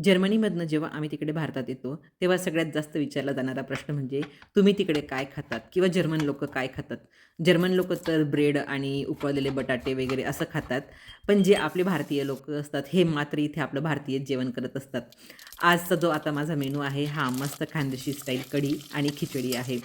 जर्मनीमधनं जेव्हा आम्ही तिकडे भारतात येतो, तेव्हा सगळ्यात जास्त विचारला जाणारा प्रश्न म्हणजे, "तुम्ही तिकडे काय खातात?" किंवा जर्मन लोकं काय खातात? जर्मन लोकं तर ब्रेड आणि उकळलेले बटाटे वगैरे असं खातात. पण जे आपले भारतीय लोकं असतात, हे मात्र इथे आपलं भारतीय जेवण करत असतात. आजचा जो आता माझा मेनू आहे, हा मस्त खानदेशी स्टाईल कढी आणि खिचडी आहे.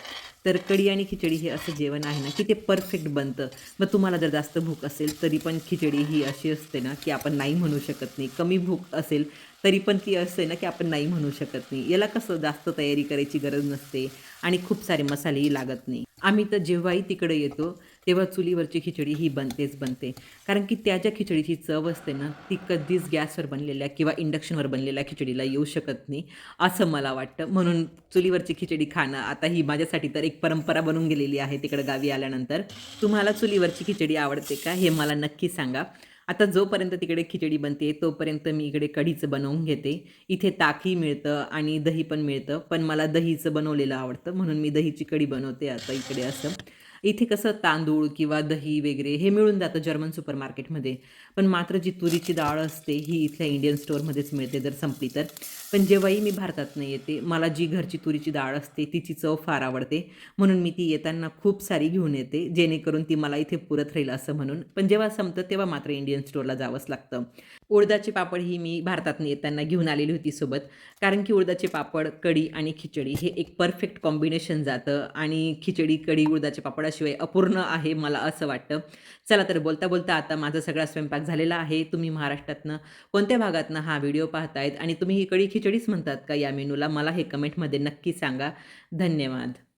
तर कढी आणि खिचडी हे असं जेवण आहे ना, की ते परफेक्ट बनतं. मग तुम्हाला जर जास्त भूक असेल, तरी पण खिचडी ही अशी असते ना, की आपण नाही म्हणू शकत नाही. कमी भूक असेल तरी पण ती असते ना, की आपण नाही म्हणू शकत नाही. याला कसं जास्त तयारी करायची गरज नसते आणि खूप सारे मसालेही लागत नाही. आम्ही तर जेव्हाही तिकडे येतो, तेव्हा चुलीवरची खिचडी ही बनतेच बनते. कारण की त्या ज्या खिचडीची चव असते ना, ती कधीच गॅसवर बनलेल्या किंवा इंडक्शनवर बनलेल्या खिचडीला येऊ शकत नाही, असं मला वाटतं. म्हणून चुलीवरची खिचडी खाणं आता ही माझ्यासाठी तर एक परंपरा बनून गेलेली आहे तिकडे गावी आल्यानंतर. तुम्हाला चुलीवरची खिचडी आवडते का? हे मला नक्की सांगा. आता जोपर्यंत तिकडे खिचडी बनते, तोपर्यंत मी इकडे कढीचं बनवून घेते. इथे ताकही मिळतं आणि दही पण मिळतं. पण मला दहीचं बनवलेलं आवडतं, म्हणून मी दहीची कढी बनवते आता इकडे असं. इथे कसं तांदूळ किंवा दही वगैरे हे मिळून जातं जर्मन सुपर मार्केटमध्ये. पण मात्र जी तुरीची डाळ असते, ही इथल्या इंडियन स्टोअरमध्येच मिळते जर संपली तर. पण जेव्हाही मी भारतातनं येते, मला जी घरची तुरीची डाळ असते, तिची चव फार आवडते. म्हणून मी ती येताना खूप सारी घेऊन येते, जेणेकरून ती मला इथे पुरत राहील असं म्हणून. पण जेव्हा संपतं तेव्हा मात्र इंडियन स्टोअरला जावंच लागतं. उडदाचे पापड ही मी भारतातून येताना घेऊन आलेली होती सोबत. कारण की उडदाचे पापड, कढी आणि खिचडी हे एक परफेक्ट कॉम्बिनेशन जातं आणि खिचडी, कढी, उडदाच्या पापडाशिवाय अपूर्ण आहे मला असं वाटतं. चला तर बोलता-बोलता आता माझा सगळा स्वयंपाक झालेला आहे. तुम्ही महाराष्ट्रातनं कोणत्या भागातनं हा व्हिडिओ पाहतायत आणि तुम्ही ही कढी खिचडीच म्हणतात का या मेनूला? मला हे कमेंटमध्ये नक्की सांगा. धन्यवाद.